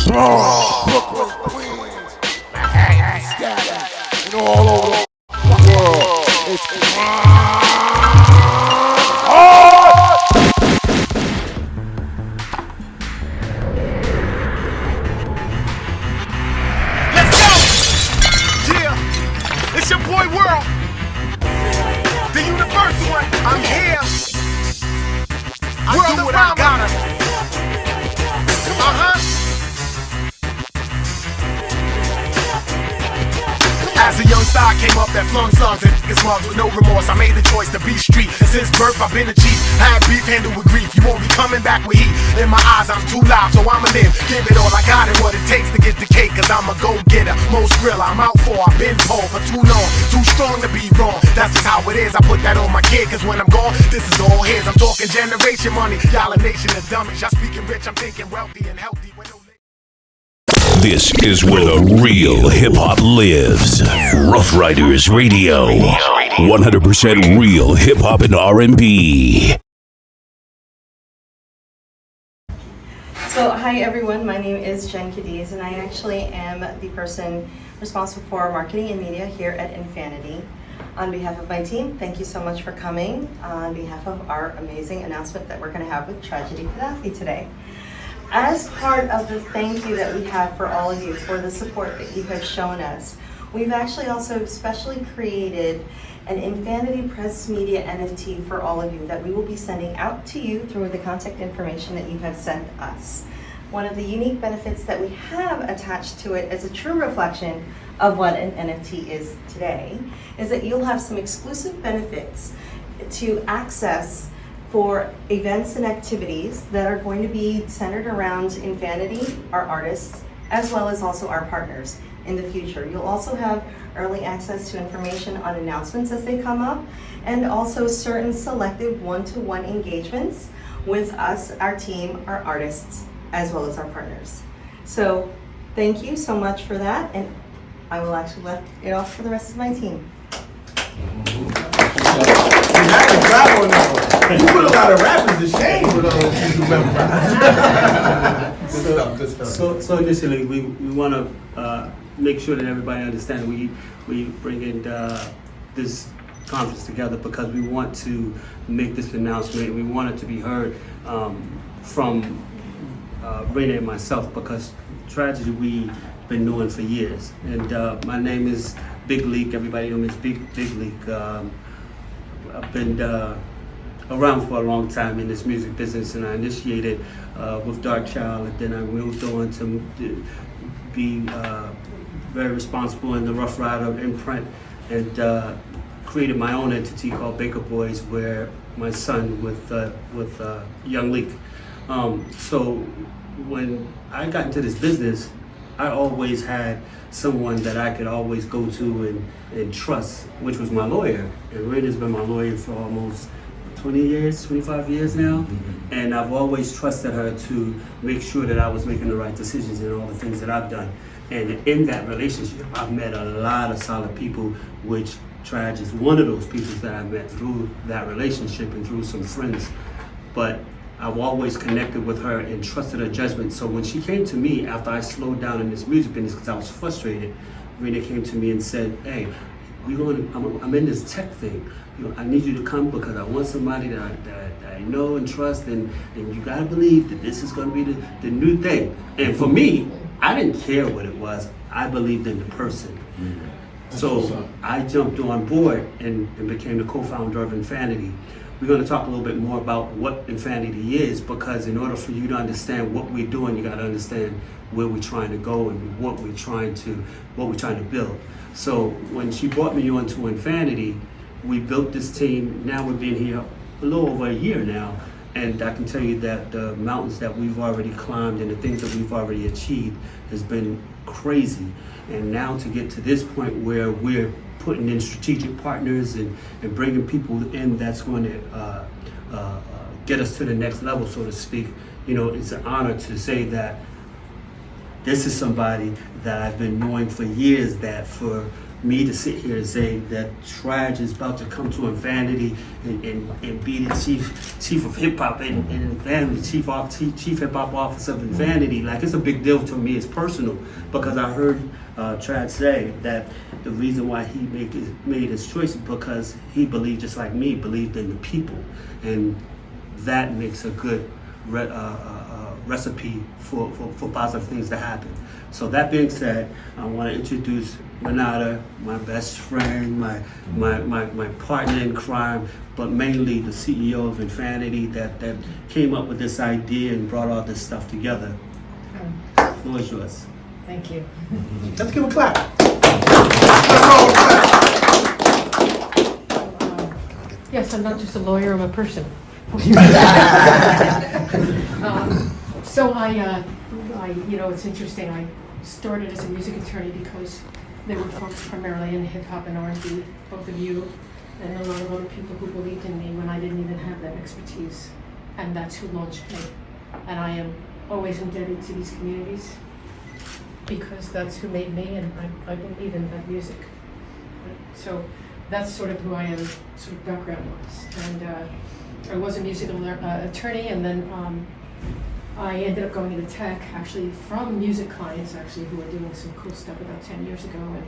Brooklyn, Queens, Manhattan, Staten, and all over the world. It's Let's go! Yeah, it's your boy World, the universal one. I'm here. I World do what I gotta. As a young star, I came up that flung songs and niggas mugs with no remorse. I made the choice to be street, and since birth I've been a chief. Had beef, handled with grief. You won't be coming back with heat. In my eyes, I'm too loud, so I'ma live. Give it all I got and what it takes to get the cake. Cause I'm a go-getter, most real I'm out for. I've been told for too long, too strong to be wrong. That's just how it is. I put that on my kid, cause when I'm gone, this is all his. I'm talking generation money. Y'all a nation of dummies. Y'all speaking rich, I'm thinking wealthy and healthy. This is where the real hip-hop lives. Rough Riders Radio. 100% real hip-hop and R&B. So, hi everyone, my name is Jen Cadiz, and I actually am the person responsible for marketing and media here at Infanity. On behalf of my team, thank you so much for coming. On behalf of our amazing announcement that we're going to have with Tragedy Khadafi today. As part of the thank you that we have for all of you for the support that you have shown us, we've actually also specially created an Infanity Press Media NFT for all of you that we will be sending out to you through the contact information that you have sent us. One of the unique benefits that we have attached to it as a true reflection of what an NFT is today is that you'll have some exclusive benefits to access for events and activities that are going to be centered around Infanity, our artists, as well as also our partners in the future. You'll also have early access to information on announcements as they come up, and also certain selective one-to-one engagements with us, our team, our artists, as well as our partners. So thank you so much for that, and I will actually let it off for the rest of my team. You put a lot of rappers to shame with all these good stuff. So initially, we want to make sure that everybody understands we bring in this conference together because we want to make this announcement. We want it to be heard from Raina and myself because tragedy we've been knowing for years. And my name is Big Leak. Everybody knows me as Big Leak. I've been around for a long time in this music business, and I initiated with Dark Child, and then I moved on to be very responsible in the Rough Rider imprint, and created my own entity called Baker Boys, where my son with Young Leak. So when I got into this business, I always had someone that I could always go to and trust, which was my lawyer. And Raina's been my lawyer for almost 20 years, 25 years now. And I've always trusted her to make sure that I was making the right decisions in all the things that I've done. And in that relationship, I've met a lot of solid people, which Traj is one of those people that I met through that relationship and through some friends. But I've always connected with her and trusted her judgment. So when she came to me after I slowed down in this music business because I was frustrated, Raina came to me and said, "Hey, I'm in this tech thing. I need you to come because I want somebody that I know and trust, and you gotta believe that this is gonna be the new thing." And for me, I didn't care what it was. I believed in the person. So I jumped on board and became the co-founder of Infanity. We're going to talk a little bit more about what Infanity is, because in order for you to understand what we're doing, you got to understand where we're trying to go and what we're trying to build. So when she brought me on to Infanity, we built this team. Now we've been here a little over a year now, and I can tell you that the mountains that we've already climbed and the things that we've already achieved has been crazy. And now to get to this point where we're putting in strategic partners and bringing people in that's going to get us to the next level, so to speak. It's an honor to say that this is somebody that I've been knowing for years, that for me to sit here and say that Traj is about to come to Infanity and be the chief of hip hop in Infanity, chief hip hop officer of Infanity. Like, it's a big deal to me. It's personal because I heard Traj say that the reason why he made his choice is because he believed, just like me, believed in the people, and that makes a good recipe for positive things to happen. So that being said, I want to introduce Renata, my best friend, my partner in crime, but mainly the CEO of Infanity that came up with this idea and brought all this stuff together. The floor is yours. Thank you. Let's give a clap. Yes, I'm not just a lawyer, I'm a person. So I, it's interesting. I started as a music attorney because there were folks primarily in hip hop and R&B, both of you, and a lot of other people who believed in me when I didn't even have that expertise. And that's who launched me. And I am always indebted to these communities because that's who made me, and I believe in that music. So that's sort of who I am, sort of background-wise. And I was a musical attorney, and then I ended up going into tech, actually from music clients, who were doing some cool stuff about 10 years ago, and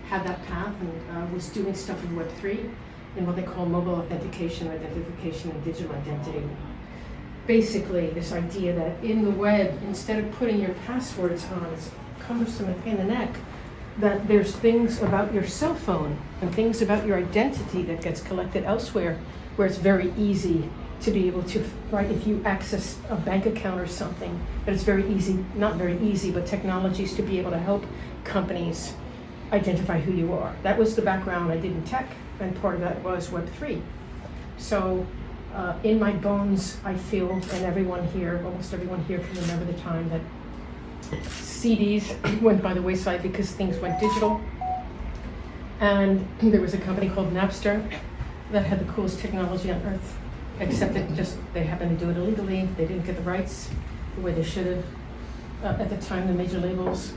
had that path, and was doing stuff in Web3, in what they call mobile authentication, identification, and digital identity. Basically, this idea that in the web, instead of putting your passwords on, it's cumbersome and pain in the neck, that there's things about your cell phone and things about your identity that gets collected elsewhere, where it's very easy to be able to, right, if you access a bank account or something, that it's very easy, not very easy, but technologies to be able to help companies identify who you are. That was the background I did in tech, and part of that was Web3. So in my bones, I feel, and everyone here, almost everyone here can remember the time that CDs went by the wayside because things went digital. And there was a company called Napster that had the coolest technology on earth, except that just they happened to do it illegally. They didn't get the rights the way they should have. At the time, the major labels,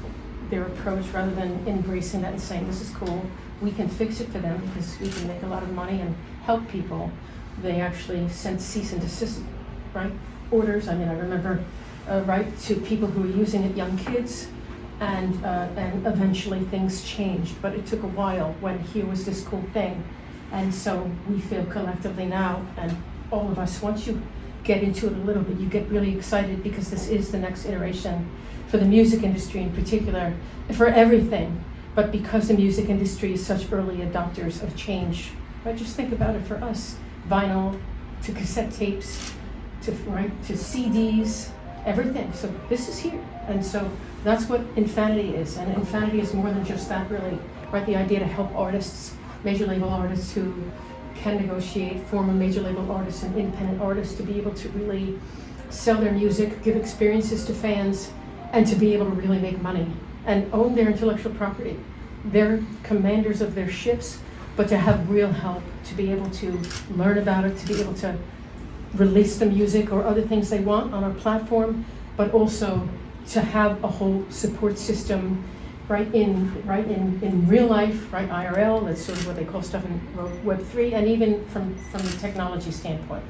their approach, rather than embracing that and saying, this is cool, we can fix it for them because we can make a lot of money and help people, they actually sent cease and desist, right, orders. I mean, I remember, right, to people who were using it, young kids, and eventually things changed, but it took a while when here was this cool thing. And so we feel collectively now, and all of us, once you get into it a little bit, you get really excited because this is the next iteration for the music industry in particular, for everything. But because the music industry is such early adopters of change, right? Just think about it for us, vinyl to cassette tapes, to CDs, everything. So this is here. And so that's what Infanity is. And Infanity is more than just that, really, right? The idea to help artists, major label artists who can negotiate, former major label artists and independent artists to be able to really sell their music, give experiences to fans, and to be able to really make money and own their intellectual property. They're commanders of their ships, but to have real help, to be able to learn about it, to be able to release the music or other things they want on our platform, but also to have a whole support system right in real life, right, IRL, that's sort of what they call stuff in Web3, and even from the technology standpoint.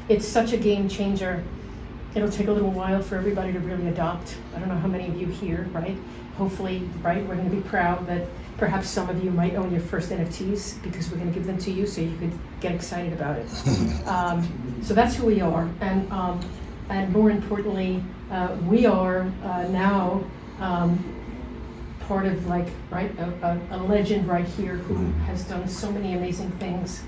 It's such a game changer. It'll take a little while for everybody to really adopt. I don't know how many of you here, right? Hopefully, right, we're gonna be proud that perhaps some of you might own your first NFTs because we're gonna give them to you so you could get excited about it. So that's who we are. And more importantly, we are now part of, like, right, a legend right here who has done so many amazing things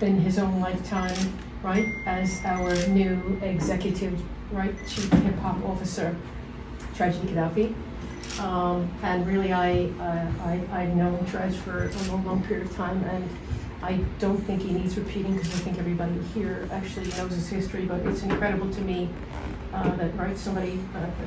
in his own lifetime, right, as our new executive, right, chief hip hop officer, Tragedy Khadafi. And really, I've known Traj for a long period of time, and I don't think he needs repeating because I think everybody here actually knows his history, but it's incredible to me that, right, somebody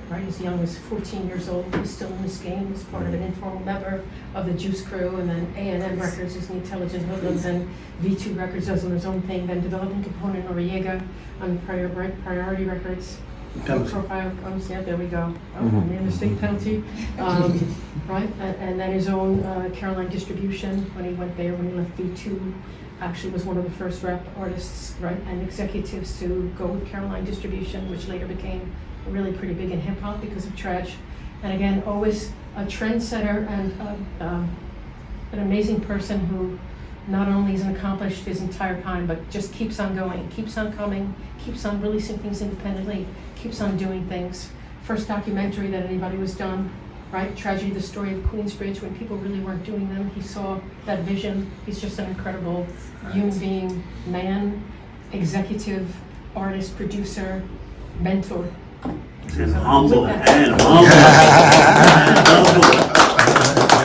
right as young as 14 years old is still in this game, is part of an informal member of the Juice Crew, and then A&M Records is the Intelligent Hoodlums, and V2 Records does on his own thing, then Developing Component Noriega on Priority Records, Penalty. profile comes, yeah, there we go. Oh, made a mistake penalty. Right, and then his own Caroline distribution, when he went there, when he left V2, actually was one of the first rap artists, right, and executives to go with Caroline distribution, which later became really pretty big in hip hop because of Trash. And again, always a trendsetter and an amazing person who not only is accomplished his entire time, but just keeps on going, keeps on coming, keeps on releasing things independently, keeps on doing things. First documentary that anybody was done, right? Tragedy, the story of Queensbridge, when people really weren't doing them. He saw that vision. He's just an incredible human being, man, executive, artist, producer, mentor. And humble.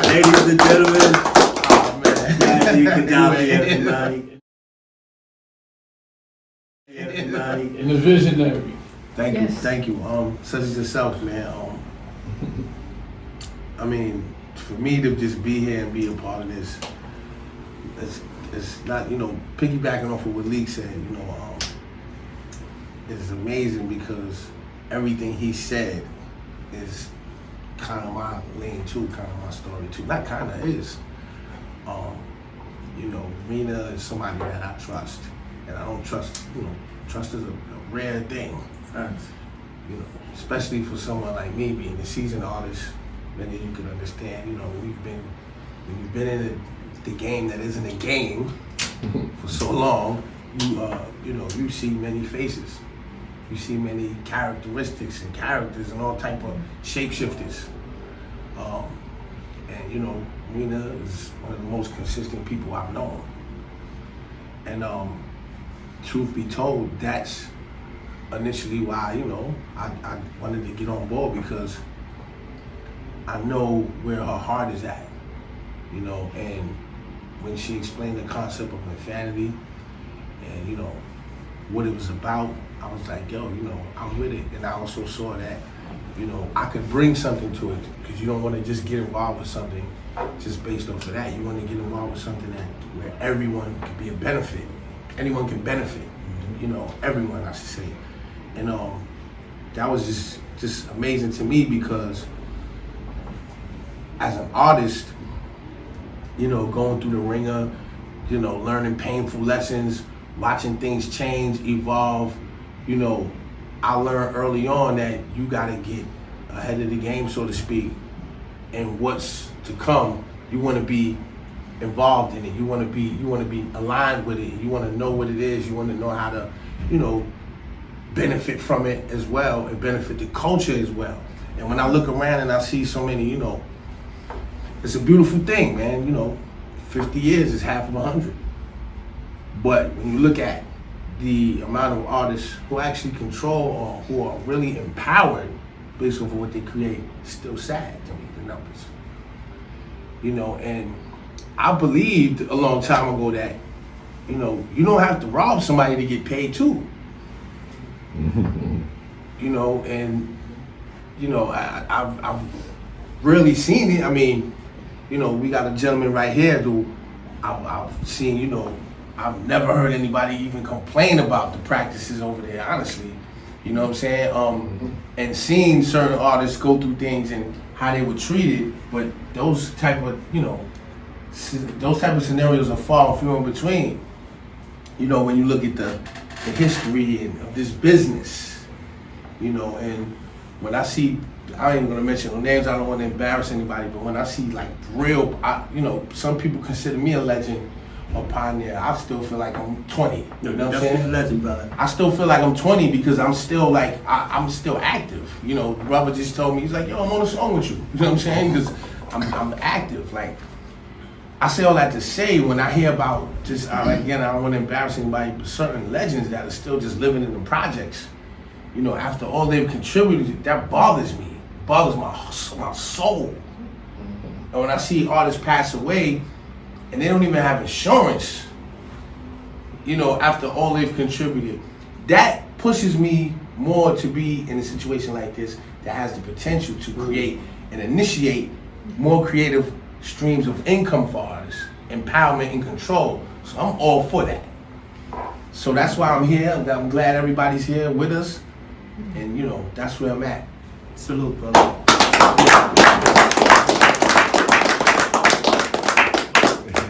Ladies and gentlemen, khadafi, everybody. And the visionary. Thank you. Such as yourself, man. I mean, for me to just be here and be a part of this, it's not, piggybacking off of what Leek said, it's amazing because everything he said is kind of my lane too, kind of my story too. Not kind of is. Rena is somebody that I trust, and I don't trust. Trust is a rare thing. Especially for someone like me being a seasoned artist. Many of you can understand. When you've been in the game that isn't a game for so long, you see many faces. You see many characteristics and characters and all type of shapeshifters. And Rena is one of the most consistent people I've known. And truth be told, that's initially why, I wanted to get on board, because I know where her heart is at, and when she explained the concept of Infanity and, what it was about, I was like, yo, I'm with it. And I also saw that, I could bring something to it, because you don't want to just get involved with something just based off of that. You want to get involved with something where everyone can be a benefit. Anyone can benefit, everyone, I should say. And that was just amazing to me, because as an artist, going through the ringer, learning painful lessons, watching things change, evolve, I learned early on that you gotta get ahead of the game, so to speak, and what's to come. You want to be involved in it. You want to be aligned with it. You want to know what it is. You want to know how to, benefit from it as well, and benefit the culture as well. And when I look around and I see so many, it's a beautiful thing, man. 50 years is half of 100. But when you look at the amount of artists who actually control or who are really empowered based off of what they create, it's still sad to me, the numbers. And I believed a long time ago that, you don't have to rob somebody to get paid too. I've really seen it. I mean, we got a gentleman right here who I've seen, I've never heard anybody even complain about the practices over there, honestly. You know what I'm saying? And seeing certain artists go through things and how they were treated, but those type of scenarios are far and few in between. When you look at the history of this business, and when I see, I ain't gonna mention no names, I don't want to embarrass anybody, but when I see like real, some people consider me a legend or pioneer. I still feel like I'm 20. You know what I'm saying? Legend, brother. I still feel like I'm 20 because I'm still like, I'm still active. Brother just told me, he's like, yo, I'm on a song with you. You know what I'm saying? Because I'm active. Like, I say all that to say, when I hear about just, again, I don't want to embarrass anybody, but certain legends that are still just living in the projects, after all they've contributed, that bothers me. It bothers my soul. And when I see artists pass away and they don't even have insurance, after all they've contributed, that pushes me more to be in a situation like this that has the potential to create and initiate more creative streams of income for artists, empowerment and control. So I'm all for that. So that's why I'm here. I'm glad everybody's here with us. And you know, that's where I'm at. Salute, brother.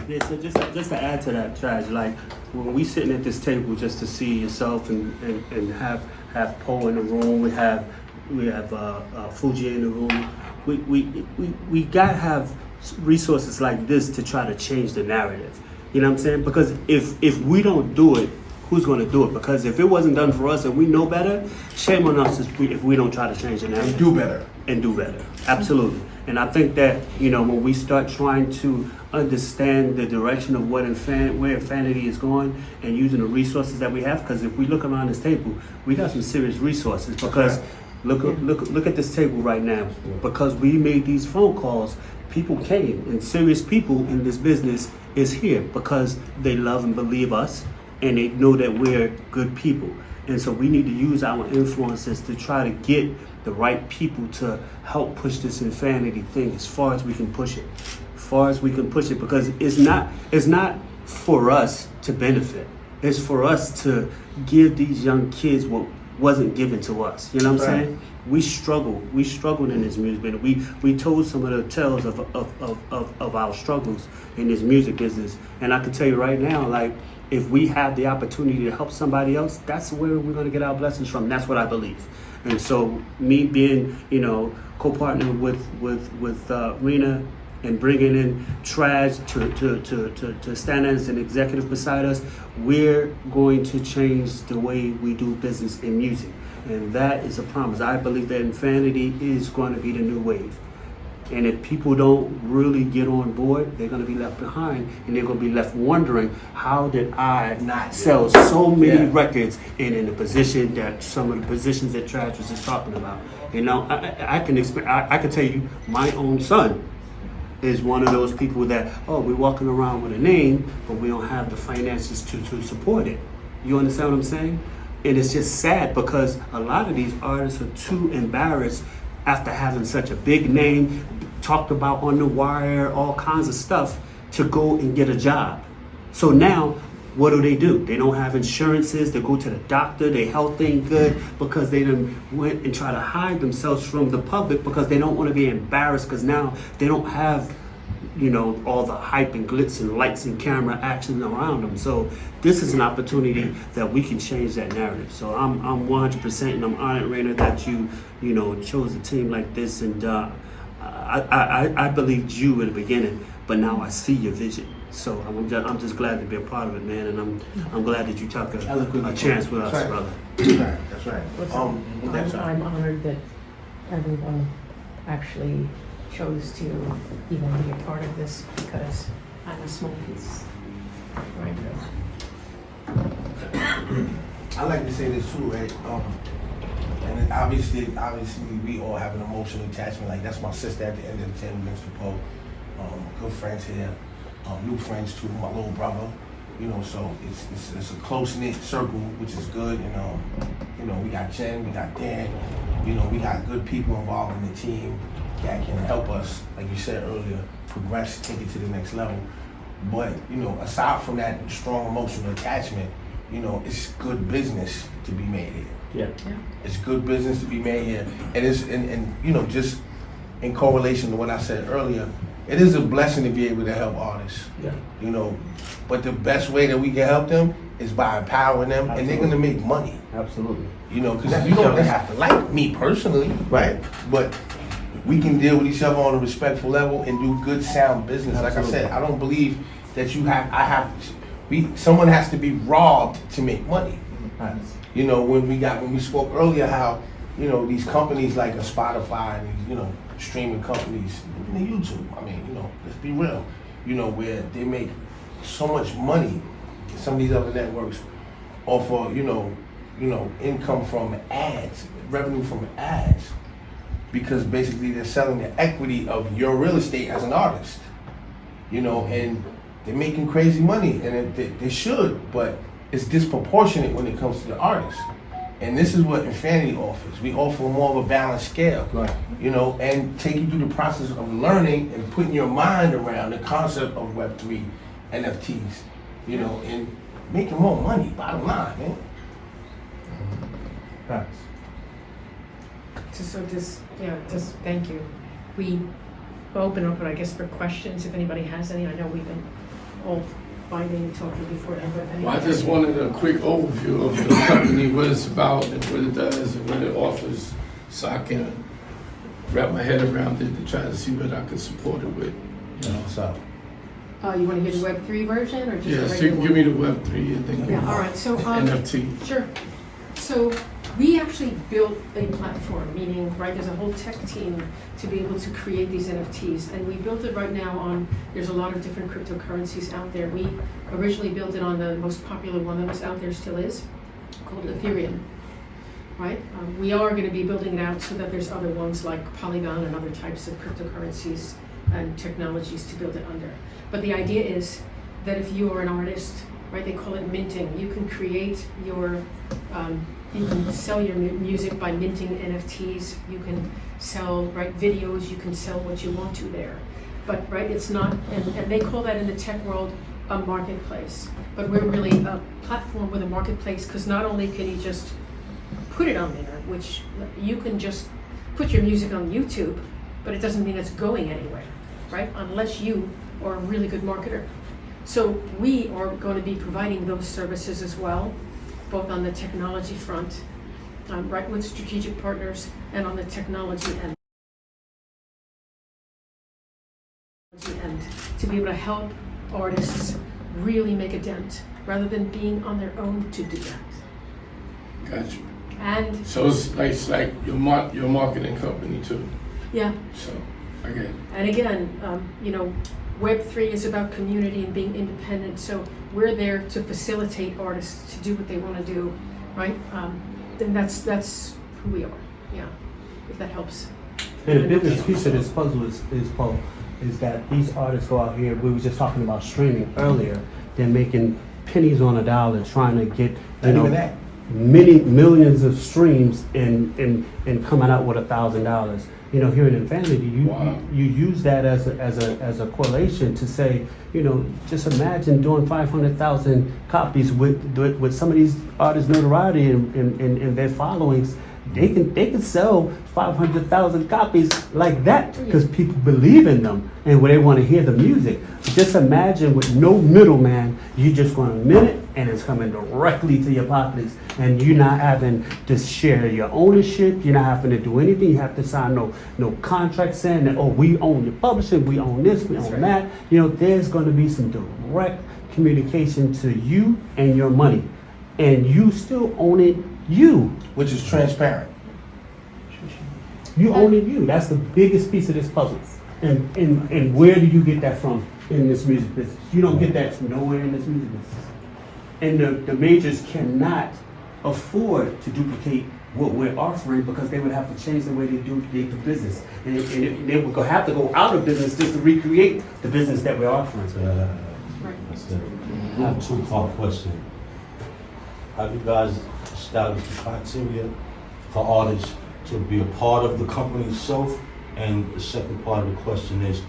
Yeah, so just to add to that, Trash, like when we sitting at this table just to see yourself and have Poe in the room, we have Fuji in the room. We gotta have resources like this to try to change the narrative. You know what I'm saying? Because if we don't do it, who's going to do it? Because if it wasn't done for us and we know better, shame on us if we don't try to change the narrative. And do better. Absolutely. And I think that, you know, when we start trying to understand the direction of where Infanity is going and using the resources that we have, because if we look around this table, we got some serious resources. Because look at this table right now. Because we made these phone calls, people came, and serious people in this business is here because they love and believe us, and they know that we're good people. And so we need to use our influences to try to get the right people to help push this Infanity thing as far as we can push it. Because it's not for us to benefit. It's for us to give these young kids what wasn't given to us. You know what I'm saying? We struggled in this music business. We told some of the tales of our struggles in this music business. And I can tell you right now, like, if we have the opportunity to help somebody else, that's where we're going to get our blessings from. That's what I believe. And so me being, you know, co-partner with Rena and bringing in Trash to stand as an executive beside us, we're going to change the way we do business in music. And that is a promise. I believe that Infanity is going to be the new wave. And if people don't really get on board, they're going to be left behind, and they're going to be left wondering, how did I not sell so many records and in the position that some of the positions that Trash was just talking about? You know, I can tell you, my own son is one of those people that, we're walking around with a name, but we don't have the finances to support it. You understand what I'm saying? And it's just sad because a lot of these artists are too embarrassed after having such a big name, talked about on the wire, all kinds of stuff, to go and get a job. So now, what do? They don't have insurances, they go to the doctor, their health ain't good because they done went and try to hide themselves from the public because they don't want to be embarrassed because now they don't have, you know, all the hype and glitz and lights and camera action around them. So this is an opportunity that we can change that narrative. So I'm 100%, and I'm honored, Raina, that you know, chose a team like this. And I believed you in the beginning, but now I see your vision. So I'm just glad to be a part of it, man. And I'm glad that you took a chance with us, brother. That's right. I'm honored that everyone actually chose to even be a part of this because I'm a small piece. Right. I like to say this too, right? And then obviously, we all have an emotional attachment. Like, that's my sister at the end of the table, Mr. Poe. Good friends here, new friends too. My little brother, you know. So it's a close knit circle, which is good. And you know, we got Jen, we got Dan. You know, we got good people involved in the team that can help us, like you said earlier, progress, take it to the next level. But, you know, aside from that strong emotional attachment, you know, it's good business to be made here. Yeah. It's good business to be made here. And it's, and you know, just in correlation to what I said earlier, it is a blessing to be able to help artists. Yeah. You know, but the best way that we can help them is by empowering them. Absolutely. And they're gonna make money. Absolutely. You know, because you don't have to like me personally, right? But we can deal with each other on a respectful level and do good, sound business. Absolutely. Like I said, I don't believe that someone has to be robbed to make money. Nice. You know, when we spoke earlier how, you know, these companies like a Spotify and these, you know, streaming companies, even YouTube, I mean, you know, let's be real, you know, where they make so much money, some of these other networks offer, you know, income from ads, revenue from ads, because basically they're selling the equity of your real estate as an artist, you know, and they're making crazy money, and they should, but it's disproportionate when it comes to the artist. And this is what Infanity offers. We offer more of a balanced scale, right, you know, and take you through the process of learning and putting your mind around the concept of Web3, NFTs, you know, and making more money, bottom line, man. Facts. Just thank you. We open up, I guess, for questions if anybody has any. I know we've been all fighting and talking before. Well, I just wanted a quick overview of the company, what it's about and what it does and what it offers, so I can wrap my head around it to try to see what I can support it with. You know, so. You want to hear the Web3 version or just the Yes, regular you can give me the Web3 and then Yeah, all right. So NFT. Sure. So we actually built a platform, meaning, right, there's a whole tech team to be able to create these NFTs. And we built it right now on, there's a lot of different cryptocurrencies out there. We originally built it on the most popular one that was out there, still is, called Ethereum, right? We are going to be building it out so that there's other ones like Polygon and other types of cryptocurrencies and technologies to build it under. But the idea is that if you are an artist, right, they call it minting. You can create your, you can sell your music by minting NFTs. You can sell, right, videos. You can sell what you want to there. But, right, it's not, and they call that in the tech world a marketplace. But we're really a platform with a marketplace, because not only can you just put it on there, which you can just put your music on YouTube, but it doesn't mean it's going anywhere, right? Unless you are a really good marketer. So we are going to be providing those services as well, both on the technology front, right, with strategic partners, and on the technology end. And to be able to help artists really make a dent, rather than being on their own to do that. Gotcha. And so it's like your marketing company too. Yeah. So I get it. And again, you know, Web3 is about community and being independent, so we're there to facilitate artists to do what they want to do, right? Then that's who we are, yeah, if that helps. And the biggest piece of this puzzle is that these artists go out here, we were just talking about streaming earlier, they're making pennies on a dollar trying to get, you know, many millions of streams and coming out with $1,000. You know, here in Infanity, you use that as a correlation to say, you know, just imagine doing 500,000 copies with some of these artists' notoriety and their followings. They can sell 500,000 copies like that because people believe in them and where they want to hear the music. Just imagine with no middleman, you're just going to mint it and it's coming directly to your pockets, and you're not having to share your ownership. You're not having to do anything. You have to sign no contract saying that, oh, we own your publishing, we own this, we own that. You know, there's going to be some direct communication to you and your money, and you still own it. You, which is transparent. You own it. You. That's the biggest piece of this puzzle. And where do you get that from in this music business? You don't get that from nowhere in this music business. And the majors cannot afford to duplicate what we're offering because they would have to change the way they do business. And they would have to go out of business just to recreate the business that we're offering. I have a two-part question. Have you guys established the criteria for artists to be a part of the company itself? And the second part of the question is,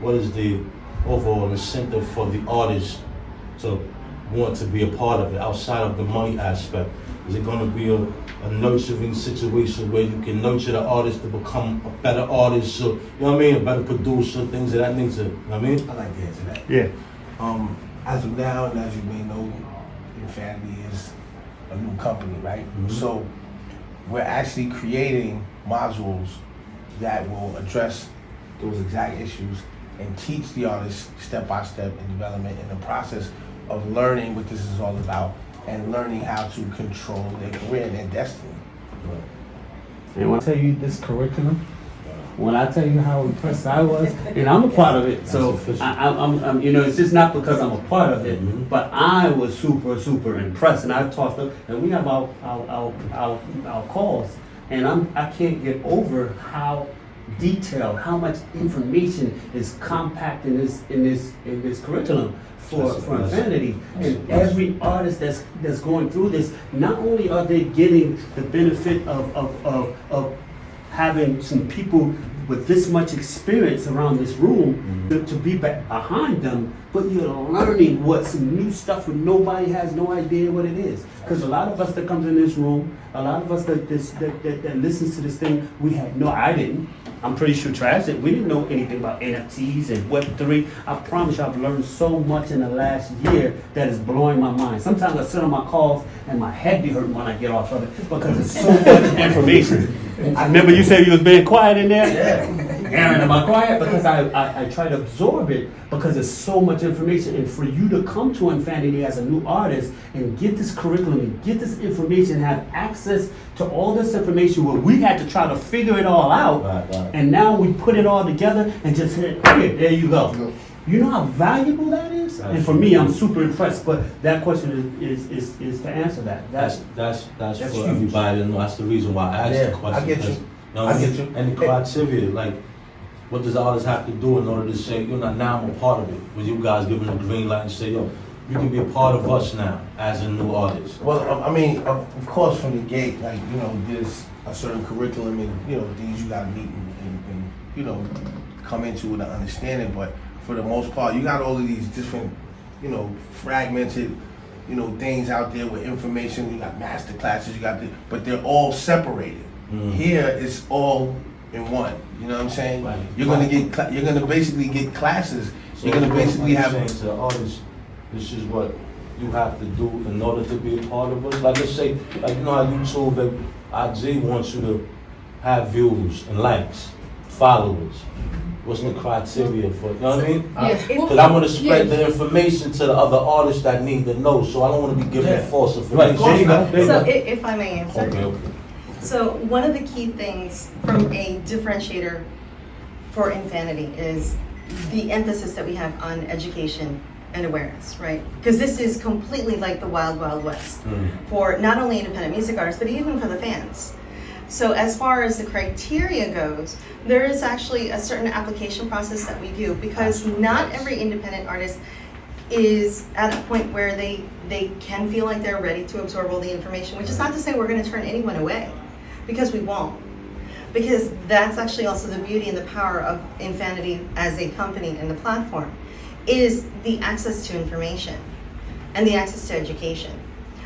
what is the overall incentive for the artists to want to be a part of it outside of the money aspect? Is it going to be a nurturing situation where you can nurture the artist to become a better artist, so, you know what I mean, a better producer, things of that nature, you know what I mean? I like to answer that. Yeah. As of now, and as you may know, Infanity is a new company, right? Mm-hmm. So we're actually creating modules that will address those exact issues and teach the artists step by step in development in the process of learning what this is all about and learning how to control their career and their destiny. And when I tell you this curriculum, when I tell you how impressed I was, and I'm a part of it, so I'm you know, it's just not because I'm a part of it, but I was super impressed, and I've talked to, and we have our calls, and I can't get over how detailed, how much information is compact in this curriculum for Infanity. And every artist that's going through this, not only are they getting the benefit of having some people with this much experience around this room to be back behind them, but you're learning what some new stuff where nobody has no idea what it is. Because a lot of us that comes in this room, a lot of us that listens to this thing, I didn't. I'm pretty sure Trash did. We didn't know anything about NFTs and Web3. I promise you I've learned so much in the last year that is blowing my mind. Sometimes I sit on my calls and my head be hurting when I get off of it because it's so much information. I remember you said you was being quiet in there? Yeah. Aaron, am I quiet? Because I try to absorb it because there's so much information. And for you to come to Infanity as a new artist and get this curriculum and get this information, have access to all this information where we had to try to figure it all out. Right. And now we put it all together and just hit, there you go. You know how valuable that is? And for me, I'm super impressed. But that question is to answer that. That's for huge. everybody to know. That's the reason why I asked the question. I get you. I get you. And the criteria, like, what does artists have to do in order to say, now I'm a part of it? When you guys give them the green light and say, yo, you can be a part of us now as a new artist. Well, I mean, of course, from the gate, like, there's a certain curriculum and, things you got to meet and come into with an understanding. But for the most part, you got all of these different, fragmented, things out there with information. You got master classes, but they're all separated. Here, it's all in one. You know what I'm saying? Right. You're gonna basically get classes. So you're gonna basically have saying to the artist, this is what you have to do in order to be a part of us. Like let's say, like how YouTube, IG wants you to have views and likes, followers. What's the criteria for it? You know what I mean? Because I want to spread the information to the other artists that need to know, so I don't want to be giving false information. So if I may answer. Okay. So one of the key things from a differentiator for Infanity is the emphasis that we have on education and awareness, right? Because this is completely like the wild, wild west for not only independent music artists, but even for the fans. So as far as the criteria goes, there is actually a certain application process that we do because not every independent artist is at a point where they can feel like they're ready to absorb all the information, which is not to say we're going to turn anyone away, because we won't. Because that's actually also the beauty and the power of Infanity as a company and the platform, is the access to information and the access to education.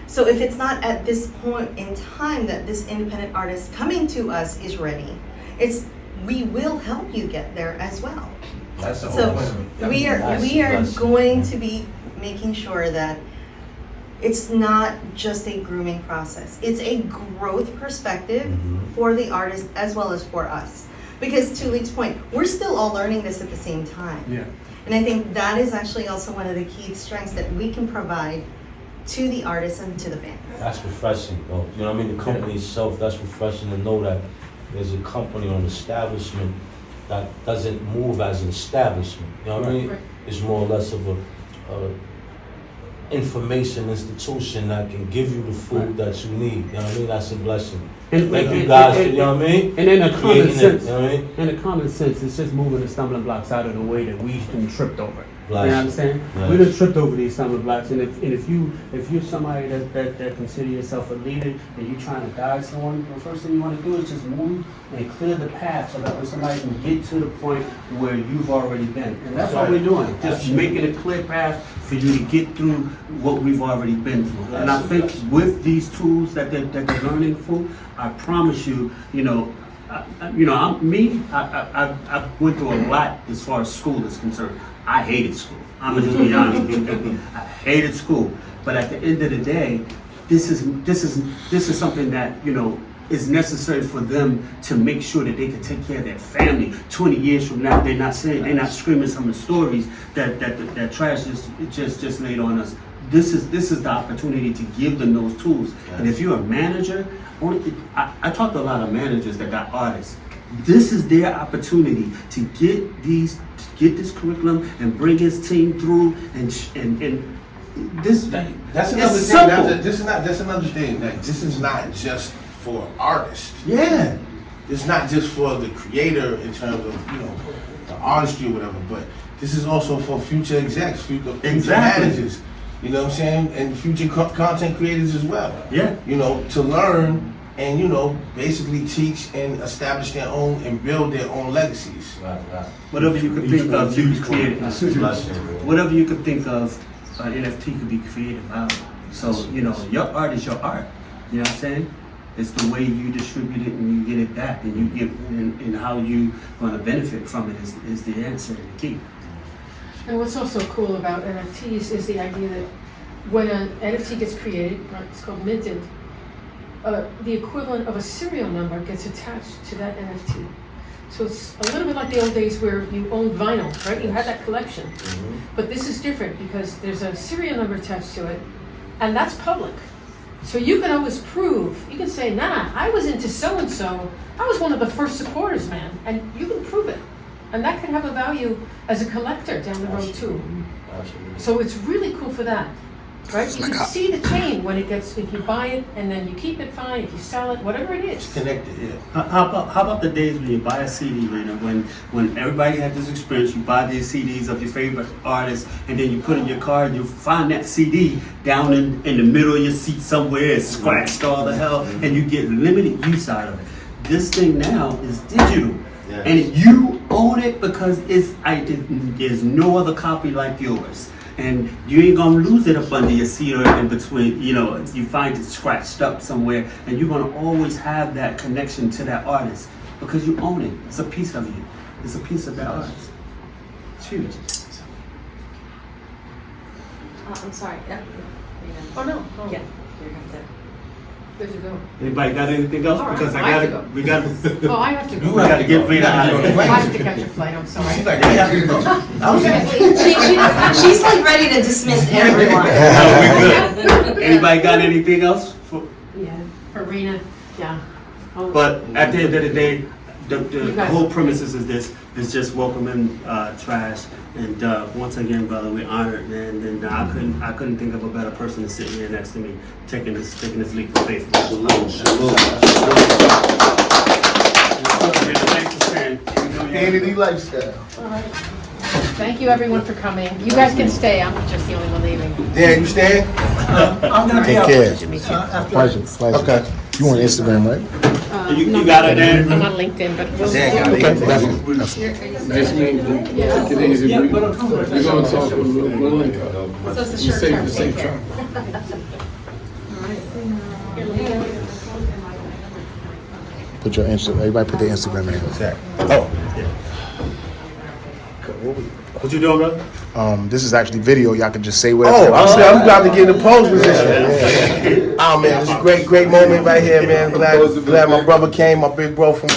So if it's not at this point in time that this independent artist coming to us is ready, we will help you get there as well. That's the So whole point. we are going to be making sure that it's not just a grooming process. It's a growth perspective for the artist as well as for us. Because to Leek's point, we're still all learning this at the same time. Yeah. And I think that is actually also one of the key strengths that we can provide to the artists and to the fans. That's refreshing, though. You know what I mean? The company itself, that's refreshing to know that there's a company or an establishment that doesn't move as an establishment. You know what I mean? Right. It's more or less of a information institution that can give you the food that you need. You know what I mean? That's a blessing. Thank you guys, you know what I mean? And in a common sense, you know what I mean? in a common sense, it's just moving the stumbling blocks out of the way that we've been tripped over. Bless You know what I'm saying? Bless We've been tripped over these stumbling blocks, and if you're somebody that consider yourself a leader and you're trying to guide someone, the first thing you want to do is just move and clear the path so that when somebody can get to the point where you've already been. And that's what we're doing, just making a clear path for you to get through what we've already been through. And I think with these tools that they're learning through, I promise you, I went through a lot as far as school is concerned. I hated school. I'm gonna just be honest with you. I hated school. But at the end of the day, this is something that is necessary for them to make sure that they can take care of their family. 20 years from now, they're not screaming some of the stories that Trash just laid on us. This is the opportunity to give them those tools. And if you're a manager, I talk to a lot of managers that got artists. This is their opportunity to get this curriculum and bring his team through and this. That's another thing. That's another thing. Like, this is not just for artists. Yeah. It's not just for the creator in terms of the artistry or whatever, but this is also for future execs, future managers. You know what I'm saying? And future content creators as well. Yeah. To learn and you know, basically teach and establish their own and build their own legacies. Right. Whatever you could think of, you could create it. Whatever you could think of, an NFT could be created out of. So, you know, your art is your art. You know what I'm saying? It's the way you distribute it and you get it back, and you get and how you going to benefit from it is the answer and the key. And what's also cool about NFTs is the idea that when an NFT gets created, it's called minted, the equivalent of a serial number gets attached to that NFT. So it's a little bit like the old days where you owned vinyl, right? You had that collection. But this is different because there's a serial number attached to it, and that's public. So you can always prove, you can say, nah, I was into so-and-so, I was one of the first supporters, man, and you can prove it. And that can have a value as a collector down the road too. Absolutely. So it's really cool for that, right? You can see the chain when it gets, if you buy it and then you keep it fine, if you sell it, whatever it is. It's connected, yeah. How about the days when you buy a CD, Raina, when everybody had this experience, you buy these CDs of your favorite artists, and then you put in your car and you find that CD down in the middle of your seat somewhere, it's scratched all the hell, and you get limited use out of it. This thing now is digital. Yes. And you own it because there's no other copy like yours. And you ain't gonna lose it up under your seat or in between, you know, you find it scratched up somewhere, and you're gonna always have that connection to that artist because you own it. It's a piece of you. It's a piece of that artist. It's huge. I'm sorry. Yeah. Oh, no. Oh. Yeah. You have to. There you go. Anybody got anything else? All right, Because I have to go. we gotta Oh, I have to go. we gotta get Raina out of I here. have to catch a flight, I'm sorry. She's like, we have to go. She's like ready to dismiss everyone. We good. Anybody got anything else? Yeah, Arena, yeah. Oh, But at the end of the day, the guys- whole premises is this, is just welcoming Trash. And once again, brother, we're honored, man. And I couldn't think of a better person to sit here next to me, taking this leap of faith. Infinity lifestyle. all right. Thank you, everyone, for coming. You guys can stay, I'm just the only one leaving. Dan, you staying? I'm gonna Take care. Pleasure. Okay. You on Instagram, right? You got it there? I'm on LinkedIn, but we'll. Dan, Nice meeting you. Take it easy. We're gonna talk. We'll link up. So it's the You short safe, term. safe Take care. travel. Put your everybody put their Instagram in. Oh. What you doing, brother? This is actually video. Y'all can just say whatever. Oh, I'm about to get in the pose position. Oh man, it's a great moment right here, man. Glad my brother came, my big bro from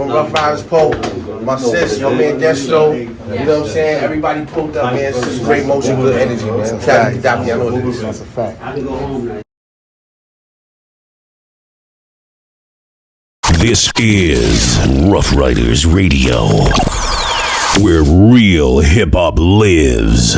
Rough Riders Pope, my sis, my man Destro. You know what I'm saying? Everybody pulled up, man. It's just great motion, good energy, man. Shout out to Khadafi, I know this. That's a fact. I can go home now. This is Rough Riders Radio, where real hip hop lives.